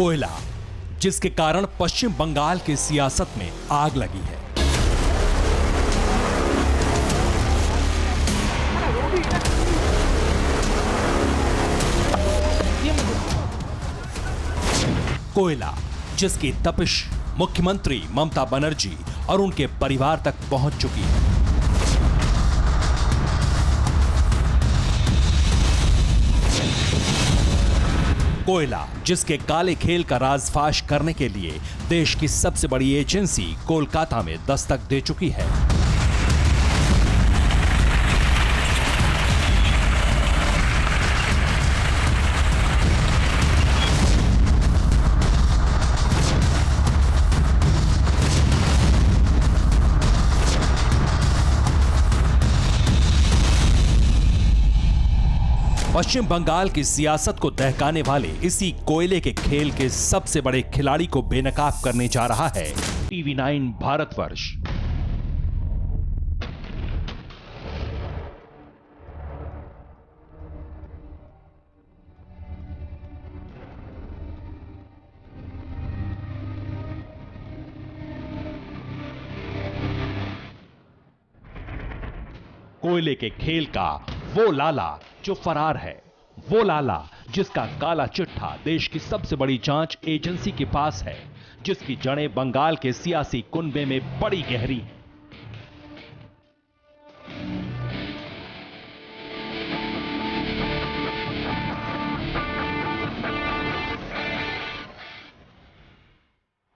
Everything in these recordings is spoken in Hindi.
कोयला, जिसके कारण पश्चिम बंगाल की सियासत में आग लगी है। कोयला, जिसकी तपिश मुख्यमंत्री ममता बनर्जी और उनके परिवार तक पहुंच चुकी है। कोयला, जिसके काले खेल का राजफाश करने के लिए देश की सबसे बड़ी एजेंसी कोलकाता में दस्तक दे चुकी है। पश्चिम बंगाल की सियासत को दहकाने वाले इसी कोयले के खेल के सबसे बड़े खिलाड़ी को बेनकाब करने जा रहा है टीवी9 भारतवर्ष। कोयले के खेल का वो लाला जो फरार है, वो लाला जिसका काला चिट्ठा देश की सबसे बड़ी जांच एजेंसी के पास है, जिसकी जड़ें बंगाल के सियासी कुनबे में बड़ी गहरी हैं।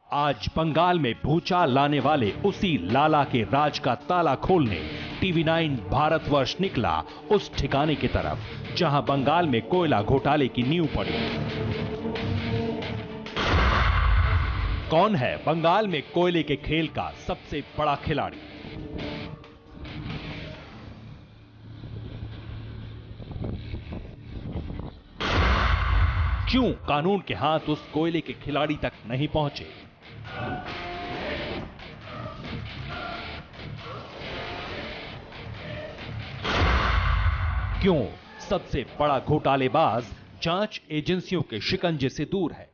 आज बंगाल में भूचाल लाने वाले उसी लाला के राज का ताला खोलने टीवी9 भारतवर्ष निकला उस ठिकाने की तरफ जहां बंगाल में कोयला घोटाले की नींव पड़ी। कौन है बंगाल में कोयले के खेल का सबसे बड़ा खिलाड़ी? क्यों कानून के हाथ उस कोयले के खिलाड़ी तक नहीं पहुंचे? क्यों सबसे बड़ा घोटालेबाज जांच एजेंसियों के शिकंजे से दूर है?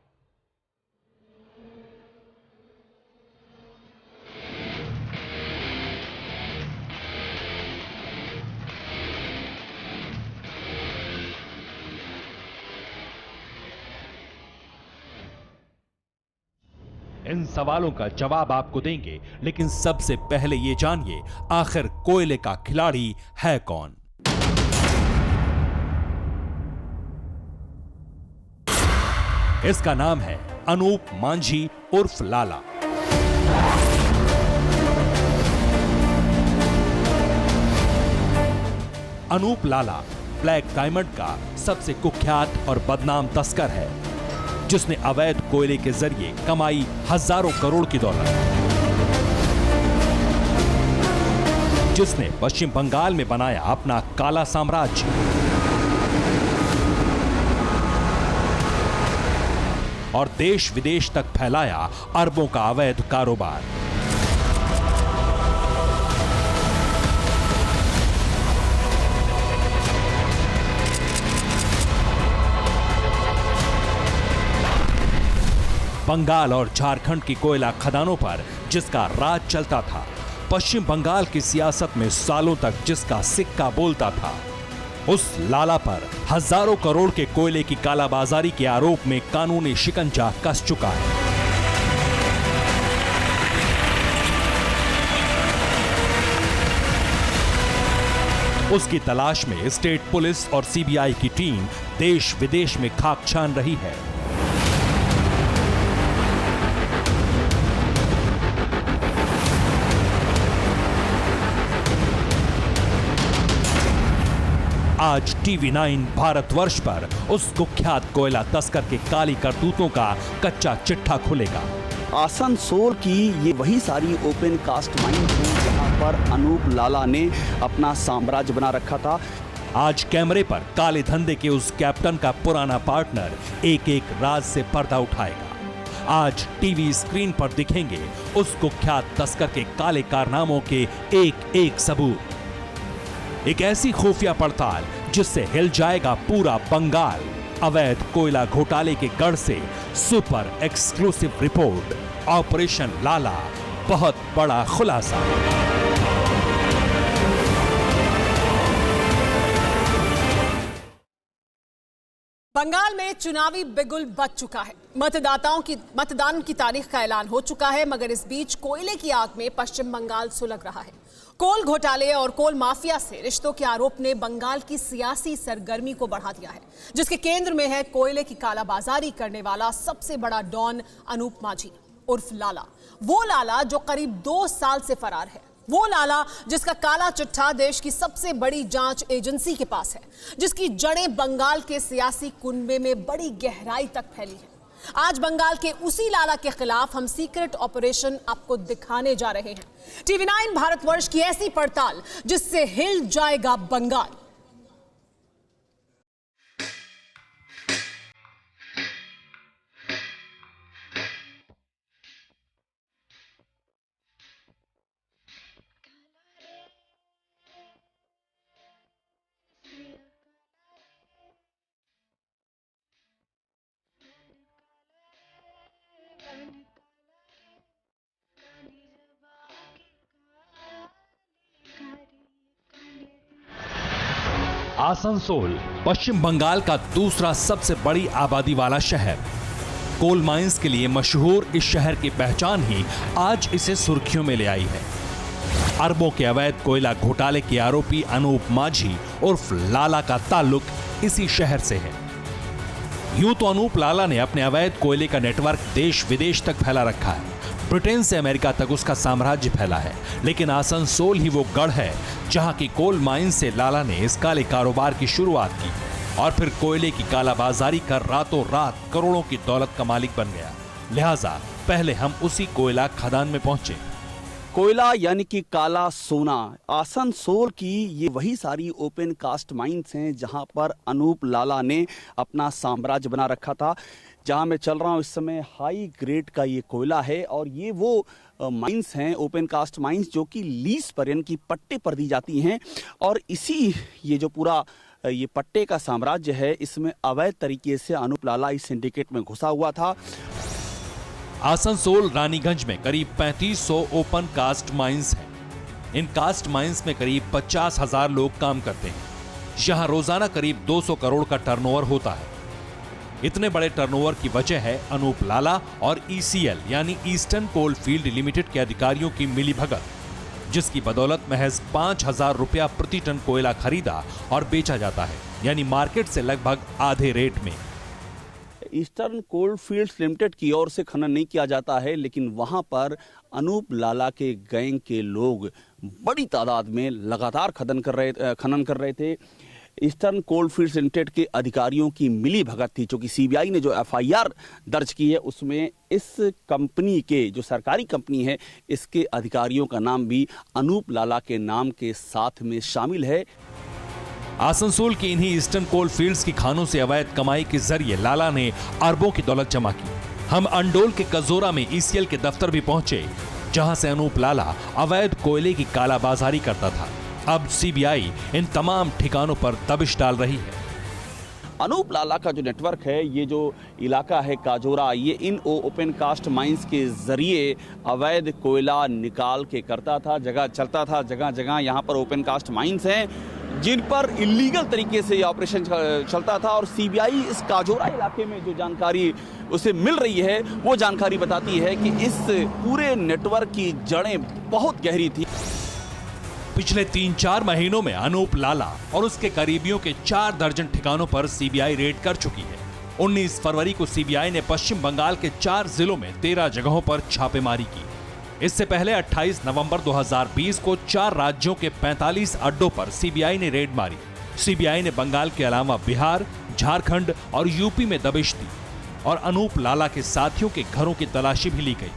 इन सवालों का जवाब आपको देंगे, लेकिन सबसे पहले ये जानिए आखिर कोयले का खिलाड़ी है कौन। इसका नाम है अनूप मांझी उर्फ लाला। अनूप लाला ब्लैक डायमंड का सबसे कुख्यात और बदनाम तस्कर है, जिसने अवैध कोयले के जरिए कमाई हजारों करोड़ की दौलत, जिसने पश्चिम बंगाल में बनाया अपना काला साम्राज्य और देश विदेश तक फैलाया अरबों का अवैध कारोबार। बंगाल और झारखंड की कोयला खदानों पर जिसका राज चलता था, पश्चिम बंगाल की सियासत में सालों तक जिसका सिक्का बोलता था, उस लाला पर हजारों करोड़ के कोयले की कालाबाजारी के आरोप में कानूनी शिकंजा कस चुका है। उसकी तलाश में स्टेट पुलिस और सीबीआई की टीम देश विदेश में खाक छान रही है। आज टीवी9 भारतवर्ष पर उस कुख्यात कोयला तस्कर के काली करतूतों का कच्चा चिट्ठा खुलेगा। आसनसोल की ये वही सारी ओपन कास्ट माइन थी जहां पर अनूप लाला ने अपना साम्राज्य बना रखा था। आज कैमरे पर काले धंधे के उस कैप्टन का पुराना पार्टनर एक एक राज से पर्दा उठाएगा। आज टीवी स्क्रीन पर दिखेंगे उस कुख्यात तस्कर के काले कारनामों के एक एक सबूत। एक ऐसी खुफिया पड़ताल जिससे हिल जाएगा पूरा बंगाल। अवैध कोयला घोटाले के गढ़ से सुपर एक्सक्लूसिव रिपोर्ट ऑपरेशन लाला, बहुत बड़ा खुलासा। बंगाल में चुनावी बिगुल बज चुका है। मतदान की तारीख का ऐलान हो चुका है, मगर इस बीच कोयले की आग में पश्चिम बंगाल सुलग रहा है। कोल घोटाले और कोल माफिया से रिश्तों के आरोप ने बंगाल की सियासी सरगर्मी को बढ़ा दिया है, जिसके केंद्र में है कोयले की कालाबाजारी करने वाला सबसे बड़ा डॉन अनूप माझी उर्फ लाला। वो लाला जो करीब 2 साल से फरार है, वो लाला जिसका काला चिट्ठा देश की सबसे बड़ी जांच एजेंसी के पास है, जिसकी जड़ें बंगाल के सियासी कुनबे में बड़ी गहराई तक फैली है। आज बंगाल के उसी लाला के खिलाफ हम सीक्रेट ऑपरेशन आपको दिखाने जा रहे हैं। TV9 भारतवर्ष की ऐसी पड़ताल जिससे हिल जाएगा बंगाल। आसनसोल पश्चिम बंगाल का दूसरा सबसे बड़ी आबादी वाला शहर। कोल माइंस के लिए मशहूर इस शहर की पहचान ही आज इसे सुर्खियों में ले आई है। अरबों के अवैध कोयला घोटाले के आरोपी अनूप माझी उर्फ लाला का ताल्लुक इसी शहर से है। यूं तो अनूप लाला ने अपने अवैध कोयले का नेटवर्क देश विदेश तक फैला रखा है। ब्रिटेन से अमेरिका तक उसका साम्राज्य फैला है, लेकिन आसनसोल ही वो गढ़ है जहां की कोल माइन से लाला ने इस काले कारोबार की शुरुआत की और फिर कोयले की कालाबाजारी कर रातों रात करोड़ों की दौलत का मालिक बन गया। लिहाजा पहले हम उसी कोयला खदान में पहुंचे। कोयला यानी कि काला सोना। आसनसोल की ये वही सारी ओपन कास्ट माइंस हैं जहां पर अनूप लाला ने अपना साम्राज्य बना रखा था। जहां मैं चल रहा हूं इस समय हाई ग्रेड का ये कोयला है और ये वो माइंस हैं, ओपन कास्ट माइंस, जो कि लीज पर यानी कि पट्टे पर दी जाती हैं। और इसी ये जो पूरा ये पट्टे का साम्राज्य है, इसमें अवैध तरीके से अनूप लाला इस सिंडिकेट में घुसा हुआ था। आसनसोल रानीगंज में करीब 3500 ओपन कास्ट माइंस हैं। इन कास्ट माइंस में करीब 50,000 लोग काम करते हैं। यहां रोजाना करीब 200 करोड़ का टर्नओवर होता है। इतने बड़े टर्नओवर की वजह है अनूप लाला और ECL यानी ईस्टर्न कोल फील्ड लिमिटेड के अधिकारियों की मिलीभगत, जिसकी बदौलत महज 5,000 रुपया प्रति टन कोयला खरीदा और बेचा जाता है, यानी मार्केट से लगभग आधे रेट में। ईस्टर्न कोल फील्ड्स लिमिटेड की ओर से खनन नहीं किया जाता है, लेकिन वहां पर अनूप लाला के गैंग के लोग बड़ी तादाद में लगातार खनन कर रहे थे। ईस्टर्न कोल फील्ड्स लिमिटेड के अधिकारियों की मिली भगत थी, क्योंकि CBI ने जो FIR दर्ज की है उसमें इस कंपनी के, जो सरकारी कंपनी है, इसके अधिकारियों का नाम भी अनूप लाला के नाम के साथ में शामिल है। आसनसोल की इन्हीं ईस्टर्न कोल फील्ड्स की खानों से अवैध कमाई के जरिए लाला ने अरबों की दौलत जमा की। हम अंडोल के कजोरा में ECL के दफ्तर भी पहुंचे, जहां से अनूप लाला अवैध कोयले की कालाबाजारी करता था। अब CBI इन तमाम ठिकानों पर दबिश डाल रही है। अनूप लाला का जो नेटवर्क है, ये जो इलाका है काजोरा, ये इन ओपन कास्ट माइंस के जरिए अवैध कोयला निकाल के करता था, चलता था। जगह जगह यहाँ पर ओपन कास्ट माइंस हैं जिन पर इलीगल तरीके से ये ऑपरेशन चलता था। और CBI इस काजोरा इलाके में जो जानकारी उसे मिल रही है, वो जानकारी बताती है कि इस पूरे नेटवर्क की जड़ें बहुत गहरी थी। पिछले 3-4 महीनों में अनूप लाला और उसके करीबियों के 4 दर्जन ठिकानों पर CBI रेड कर चुकी है। 19 फरवरी को CBI ने पश्चिम बंगाल के 4 जिलों में 13 जगहों पर छापेमारी की। इससे पहले 28 नवंबर 2020 को 4 राज्यों के 45 अड्डों पर CBI ने रेड मारी। CBI ने बंगाल के अलावा बिहार, झारखंड और यूपी में दबिश दी और अनूप लाला के साथियों के घरों की तलाशी भी ली गई।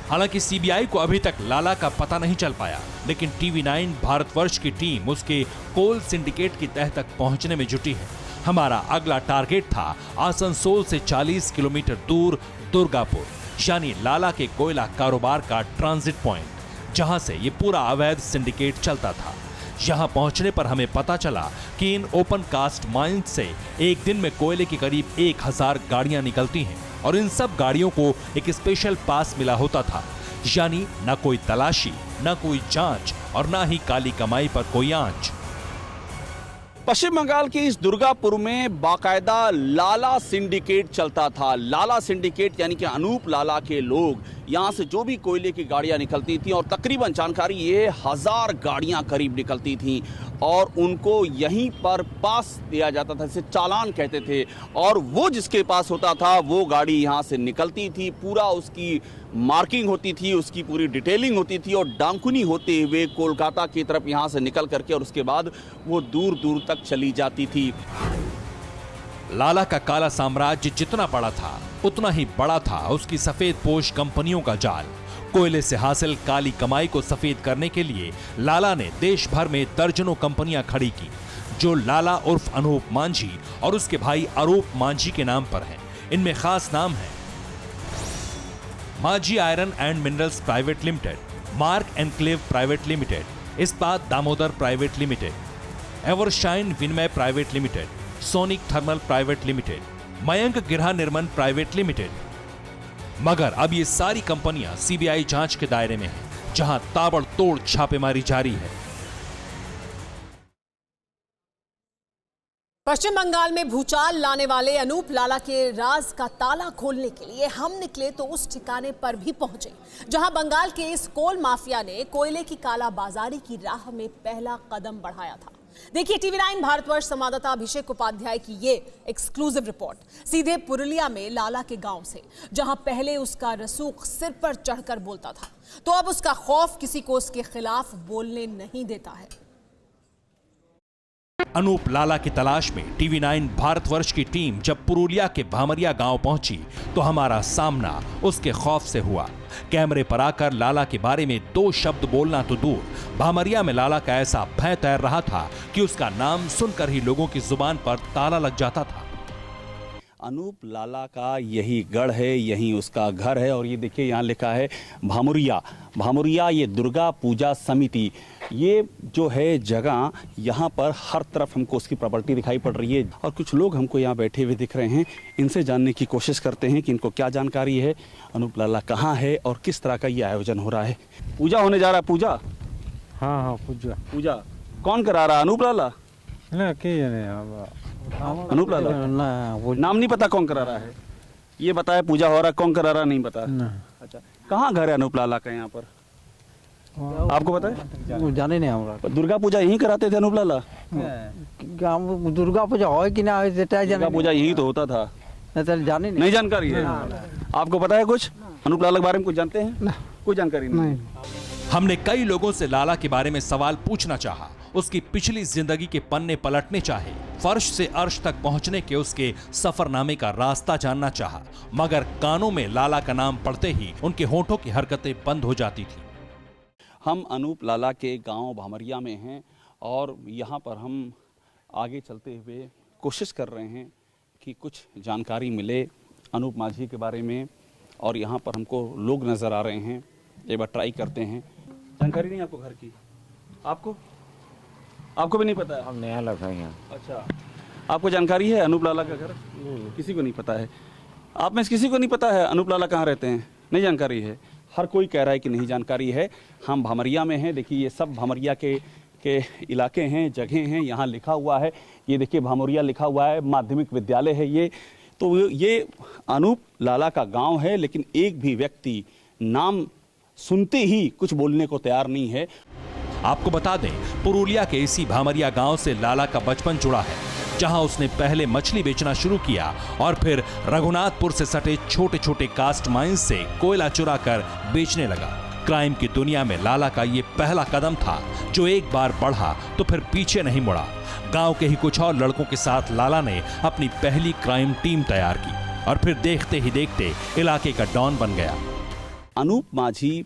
हालांकि CBI को अभी तक लाला का पता नहीं चल पाया, लेकिन TV9 भारतवर्ष की टीम उसके कोल सिंडिकेट की तह तक पहुंचने में जुटी है। हमारा अगला टारगेट था आसनसोल से 40 किलोमीटर दूर दुर्गापुर, यानी लाला के कोयला कारोबार का ट्रांजिट पॉइंट, जहां से ये पूरा अवैध सिंडिकेट चलता था। यहाँ पहुंचने पर हमें पता चला कि इन ओपन कास्ट माइंस से एक दिन में कोयले की करीब 1000 गाड़ियां निकलती हैं और इन सब गाड़ियों को एक स्पेशल पास मिला होता था, यानी न कोई तलाशी, न कोई जांच और न ही काली कमाई पर कोई आंच। पश्चिम बंगाल के इस दुर्गापुर में बाकायदा लाला सिंडिकेट चलता था। लाला सिंडिकेट यानी कि अनूप लाला के लोग यहाँ से जो भी कोयले की गाड़ियाँ निकलती थी, और तकरीबन जानकारी ये 1000 गाड़ियाँ करीब निकलती थी, और उनको यहीं पर पास दिया जाता था, इसे चालान कहते थे, और वो जिसके पास होता था वो गाड़ी यहाँ से निकलती थी, पूरा उसकी मार्किंग होती थी, उसकी पूरी डिटेलिंग होती थी, और डांकुनी होते हुए कोलकाता की तरफ यहाँ से निकल करके और उसके बाद वो दूर दूर तक चली जाती थी। लाला का काला साम्राज्य जितना बड़ा था उतना ही बड़ा था उसकी सफेद पोश कंपनियों का जाल। कोयले से हासिल काली कमाई को सफेद करने के लिए लाला ने देश भर में दर्जनों कंपनियां खड़ी की, जो लाला उर्फ अनूप मांझी और उसके भाई अरूप मांझी के नाम पर हैं। इनमें खास नाम है Manjhi iron and minerals private limited, mark enclave private limited, Ispat Damodar private limited, evershine Vinmay private limited, sonic thermal private limited, Mayank Girha Nirman private limited. मगर अब ये सारी कंपनियां सीबीआई जांच के दायरे में हैं, जहां ताबड़तोड़ छापेमारी जारी है। पश्चिम बंगाल में भूचाल लाने वाले अनूप लाला के राज का ताला खोलने के लिए हम निकले तो उस ठिकाने पर भी पहुंचे जहां बंगाल के इस कोल माफिया ने कोयले की कालाबाजारी की राह में पहला कदम बढ़ाया था। देखिए TV9 भारतवर्ष संवाददाता अभिषेक उपाध्याय की ये एक्सक्लूसिव रिपोर्ट सीधे पुरुलिया में लाला के गांव से, जहां पहले उसका रसूख सिर पर चढ़कर बोलता था, तो अब उसका खौफ किसी को उसके खिलाफ बोलने नहीं देता है। अनूप लाला की तलाश में TV9 भारतवर्ष की टीम जब पुरुलिया के भामरिया गांव पहुंची तो हमारा सामना उसके खौफ से हुआ। कैमरे पर आकर लाला के बारे में 2 शब्द बोलना तो दूर, भामरिया में लाला का ऐसा भय तैर रहा था कि उसका नाम सुनकर ही लोगों की जुबान पर ताला लग जाता था। अनूप लाला का यही गढ़ है, यही उसका घर है, और ये देखिए यहाँ लिखा है भामुरिया। भामुरिया ये दुर्गा पूजा समिति, ये जो है जगह, यहाँ पर हर तरफ हमको उसकी प्रॉपर्टी दिखाई पड़ रही है, और कुछ लोग हमको यहाँ बैठे हुए दिख रहे हैं। इनसे जानने की कोशिश करते हैं कि इनको क्या जानकारी है, अनूप लाला कहाँ है और किस तरह का ये आयोजन हो रहा है। पूजा होने जा रहा है। पूजा? हाँ पूजा। पूजा कौन करा रहा है? अनूप लाला? अनूप लाला नाम नहीं पता कौन करा रहा है? ये बताया पूजा हो रहा है, कौन करा रहा नहीं पता। अच्छा, कहाँ घर है अनूप लाला का यहाँ पर? आपको पता है? जाने नहीं हमरा। दुर्गा पूजा यहीं कराते थे अनूप लाला? दुर्गा पूजा हो कि ना हो, दुर्गा पूजा यहीं तो होता था। जाने नहीं जानकारी है? आपको पता है कुछ अनूप लाला के बारे में? कुछ जानते हैं? कोई जानकारी नहीं। हमने कई लोगों से लाला के बारे में सवाल पूछना चाहा, उसकी पिछली जिंदगी के पन्ने पलटने चाहे, फर्श से अर्श तक पहुंचने के उसके सफरनामे का रास्ता जानना चाहा, मगर कानों में लाला का नाम पड़ते ही उनके होठों की हरकतें बंद हो जाती थी। हम अनूप लाला के गांव भामरिया में हैं, और यहाँ पर हम आगे चलते हुए कोशिश कर रहे हैं कि कुछ जानकारी मिले अनूप मांझी के बारे में, और यहाँ पर हमको लोग नज़र आ रहे हैं। एक बार ट्राई करते हैं। जानकारी नहीं आपको घर की? आपको भी नहीं पता है? हम नया लगा यहाँ। अच्छा, आपको जानकारी है अनूप लाला का घर? किसी को नहीं पता है। आप में से किसी को नहीं पता है अनूप लाला कहाँ रहते हैं? नहीं जानकारी है। हर कोई कह रहा है कि नहीं जानकारी है। हम भामरिया में हैं। देखिए ये सब भामरिया के इलाके हैं, जगह हैं। यहाँ लिखा हुआ है, ये देखिए भामरिया लिखा हुआ है, माध्यमिक विद्यालय है ये। तो ये अनूप लाला का गाँव है, लेकिन एक भी व्यक्ति नाम सुनते ही कुछ बोलने को तैयार नहीं है। आपको बता दें, पुरुलिया के इसी भामरिया गांव से लाला का बचपन जुड़ा है, जहां उसने पहले मछली बेचना शुरू किया और फिर रघुनाथपुर से सटे छोटे छोटे कास्ट माइंस से कोयला चुरा कर बेचने लगा। क्राइम की दुनिया में लाला का ये पहला कदम था, जो एक बार बढ़ा तो फिर पीछे नहीं मुड़ा। गांव के ही कुछ और लड़कों के साथ लाला ने अपनी पहली क्राइम टीम तैयार की और फिर देखते ही देखते इलाके का डॉन बन गया। अनूप मांझी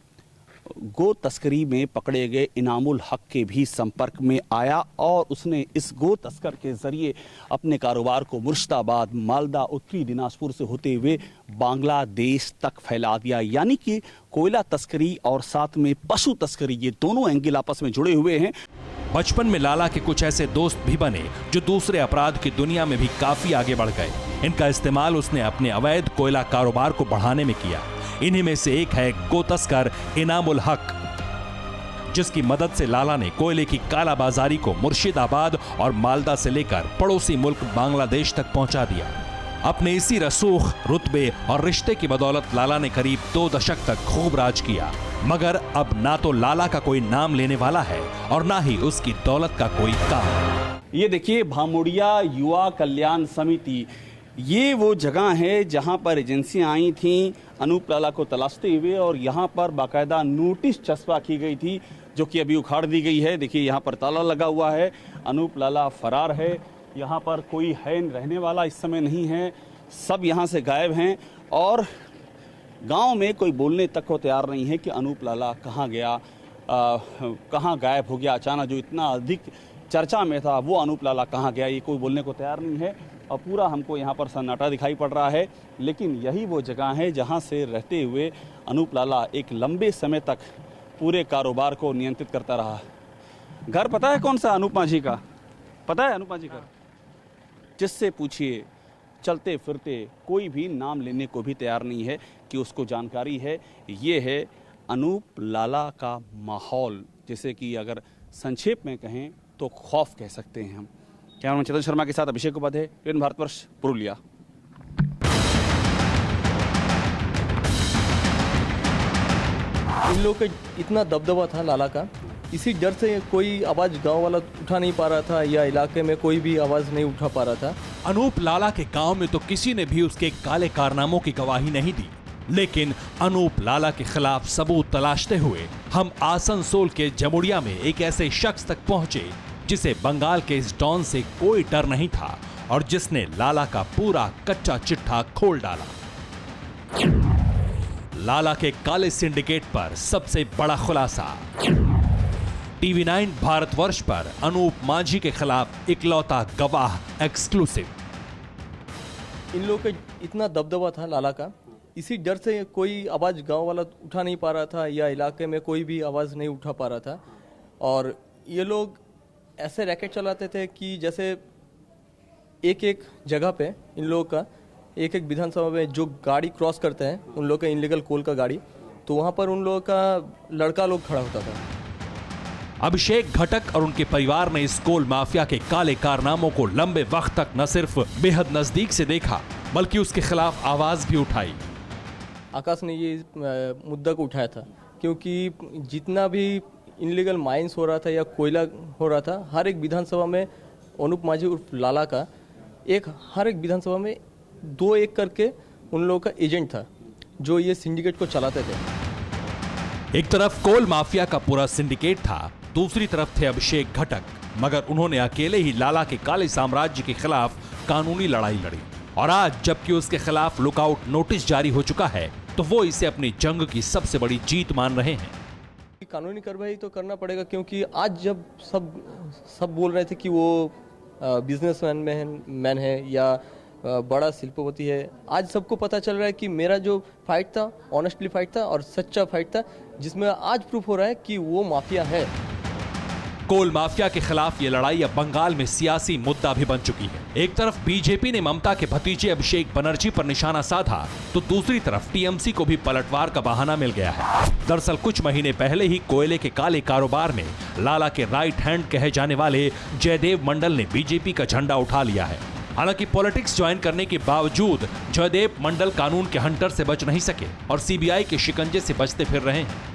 गो तस्करी में पकड़े गए इनामुल हक के भी संपर्क में आया और उसने इस गो तस्कर के जरिए अपने कारोबार को मुर्शिदाबाद, मालदा, उत्तरी दिनाजपुर से होते हुए बांग्लादेश तक फैला दिया। यानी कि कोयला तस्करी और साथ में पशु तस्करी, ये दोनों एंगल आपस में जुड़े हुए हैं। बचपन में लाला के कुछ ऐसे दोस्त भी बने जो दूसरे अपराध की दुनिया में भी काफी आगे बढ़ गए। इनका इस्तेमाल उसने अपने अवैध कोयला कारोबार को बढ़ाने में किया। इन्हीं में से एक है गो तस्कर इनामुल हक, जिसकी मदद से लाला ने कोयले की कालाबाजारी को मुर्शिदाबाद और मालदा से लेकर पड़ोसी मुल्क बांग्लादेश तक पहुंचा दिया। अपने इसी रसूख, रुतबे और रिश्ते की बदौलत लाला ने करीब 2 दशक तक खूब राज किया। मगर अब ना तो लाला का कोई नाम लेने वाला है और ना ही उसकी दौलत का कोई काम। ये देखिए, भामोड़िया युवा कल्याण समिति, ये वो जगह है जहां पर एजेंसियां आई थीं अनूप लाला को तलाशते हुए और यहां पर बाकायदा नोटिस चस्पा की गई थी, जो कि अभी उखाड़ दी गई है। देखिए, यहां पर ताला लगा हुआ है, अनूप लाला फरार है, यहां पर कोई है रहने वाला इस समय नहीं है, सब यहां से गायब हैं और गांव में कोई बोलने तक को तैयार नहीं है कि अनूप लाला कहाँ गया, कहाँ गायब हो गया। अचानक जो इतना अधिक चर्चा में था वो अनूप लाला कहाँ गया, ये कोई बोलने को तैयार नहीं है और पूरा हमको यहाँ पर सन्नाटा दिखाई पड़ रहा है। लेकिन यही वो जगह है जहाँ से रहते हुए अनूप लाला एक लंबे समय तक पूरे कारोबार को नियंत्रित करता रहा। घर पता है कौन सा अनूप माझी का? पता है अनूप माझी का? जिससे पूछिए, चलते फिरते कोई भी नाम लेने को भी तैयार नहीं है कि उसको जानकारी है। ये है अनूप लाला का माहौल, जैसे कि अगर संक्षेप में कहें तो खौफ कह सकते हैं हम। कैमरामैन चेतन शर्मा के साथ अभिषेक उपाध्याय, टीवी भारतवर्ष, पुरुलिया। इन लोग का इतना दबदबा था लाला का, इसी डर से कोई आवाज़ गांव वाला उठा नहीं पा रहा था या इलाके में कोई भी आवाज़ नहीं उठा पा रहा था। अनूप लाला के गांव में तो किसी ने भी उसके काले कारनामों की गवाही नहीं दी, लेकिन अनूप लाला के खिलाफ सबूत तलाशते हुए हम आसनसोल के जमुड़िया में एक ऐसे शख्स तक पहुंचे जिसे बंगाल के इस डॉन से कोई डर नहीं था और जिसने लाला का पूरा कच्चा चिट्ठा खोल डाला। लाला के काले सिंडिकेट पर सबसे बड़ा खुलासा। टीवी9 भारतवर्ष पर अनूप माझी के खिलाफ इकलौता गवाह एक्सक्लूसिव। इन लोग का इतना दबदबा था लाला का, इसी डर से कोई आवाज़ गांव वाला उठा नहीं पा रहा था या इलाके में कोई भी आवाज़ नहीं उठा पा रहा था। और ये लोग ऐसे रैकेट चलाते थे कि जैसे एक एक जगह पे इन लोगों का, एक एक विधानसभा में जो गाड़ी क्रॉस करते हैं उन लोगों का इनलीगल कोल का गाड़ी, तो वहाँ पर उन लोगों का लड़का लोग खड़ा होता था। अभिषेक घटक और उनके परिवार ने इस कोल माफिया के काले कारनामों को लंबे वक्त तक न सिर्फ बेहद नजदीक से देखा बल्कि उसके खिलाफ आवाज भी उठाई। आकाश ने ये मुद्दा को उठाया था क्योंकि जितना भी इनलीगल माइंस हो रहा था या कोयला हो रहा था, हर एक विधानसभा में अनूप माझी उर्फ लाला का हर एक विधानसभा में 2-1 करके उन लोगों का एजेंट था जो ये सिंडिकेट को चलाते थे। एक तरफ कोल माफिया का पूरा सिंडिकेट था, दूसरी तरफ थे अभिषेक घटक, मगर उन्होंने अकेले ही लाला के काले साम्राज्य के खिलाफ कानूनी लड़ाई लड़ी। और आज जबकि उसके खिलाफ लुकआउट नोटिस जारी हो चुका है तो वो इसे अपनी जंग की सबसे बड़ी जीत मान रहे हैं। कानूनी कार्रवाई तो करना पड़ेगा क्योंकि आज जब सब बोल रहे थे कि वो बिजनेसमैन है या बड़ा शिल्पपति है, आज सबको पता चल रहा है कि मेरा जो फाइट था ऑनेस्टली फाइट था और सच्चा फाइट था, जिसमें आज प्रूफ हो रहा है कि वो माफिया है। कोल माफिया के खिलाफ ये लड़ाई अब बंगाल में सियासी मुद्दा भी बन चुकी है। एक तरफ बीजेपी ने ममता के भतीजे अभिषेक बनर्जी पर निशाना साधा तो दूसरी तरफ टीएमसी को भी पलटवार का बहाना मिल गया है। दरअसल कुछ महीने पहले ही कोयले के काले कारोबार में लाला के राइट हैंड कहे जाने वाले जयदेव मंडल ने बीजेपी का झंडा उठा लिया है। हालांकि पॉलिटिक्स ज्वाइन करने के बावजूद जयदेव मंडल कानून के हंटर से बच नहीं सके और सीबीआई के शिकंजे से बचते फिर रहे हैं।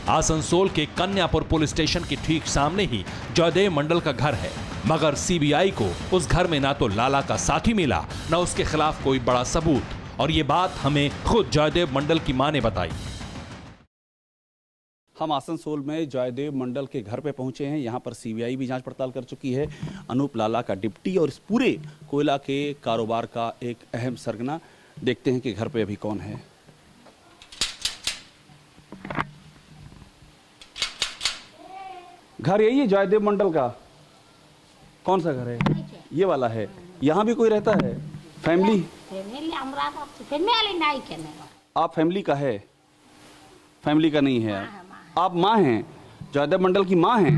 आसनसोल के कन्यापुर पुलिस स्टेशन के ठीक सामने ही जयदेव मंडल का घर है, मगर सीबीआई को उस घर में ना तो लाला का साथी मिला ना उसके खिलाफ कोई बड़ा सबूत, और ये बात हमें खुद जयदेव मंडल की मां ने बताई। हम आसनसोल में जयदेव मंडल के घर पे पहुंचे हैं। यहाँ पर सीबीआई भी जांच पड़ताल कर चुकी है। अनूप लाला का डिप्टी और इस पूरे कोयला के कारोबार का एक अहम सरगना। देखते हैं कि घर पे अभी कौन है। घर यही है जयदेव मंडल का? कौन सा घर है? ये वाला है। यहाँ भी कोई रहता है? फैमिली? आप फैमिली का है? फैमिली का नहीं है। आप माँ हैं? जयदेव मंडल की माँ हैं?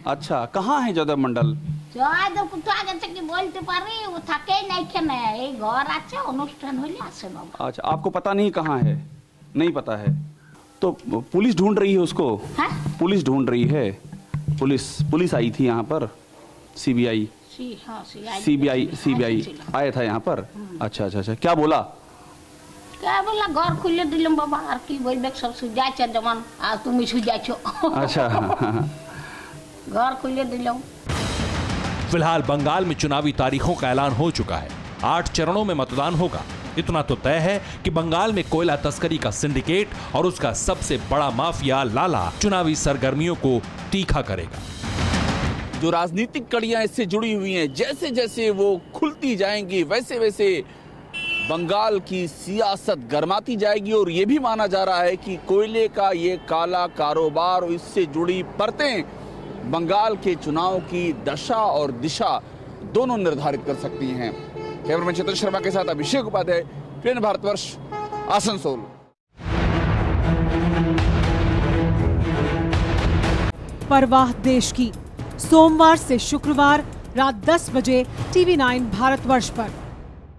अच्छा, कहाँ है जयदेव मंडल? अच्छा, आपको पता नहीं कहाँ है? नहीं पता है तो पुलिस ढूंढ रही है उसको? पुलिस ढूंढ रही है। पुलिस आई थी यहाँ पर, सीबीआई आया था यहाँ पर। अच्छा, क्या बोला? घर खुले दिलम बाबा আর কি বলবে সব সুজাইছে যেমন আর তুমি সুজাইছো। अच्छा, घर खुले दिलम। फिलहाल बंगाल में चुनावी तारीखों का ऐलान हो चुका है। 8 चरणों में मतदान होगा। इतना तो तय है कि बंगाल में कोयला तस्करी का सिंडिकेट और उसका सबसे बड़ा माफिया लाला चुनावी सरगर्मियों को तीखा करेगा। जो राजनीतिक कड़ियां इससे जुड़ी हुई हैं, जैसे जैसे वो खुलती जाएंगी वैसे वैसे बंगाल की सियासत गरमाती जाएगी। और ये भी माना जा रहा है कि कोयले का ये काला कारोबार और इससे जुड़ी परतें बंगाल के चुनाव की दशा और दिशा दोनों निर्धारित कर सकती हैं। कैमरामैन चेतन शर्मा के साथ अभिषेक उपाध्याय, प्लेन भारतवर्ष, आसनसोल। परवाह देश की, सोमवार से शुक्रवार रात 10 बजे TV9 भारतवर्ष पर।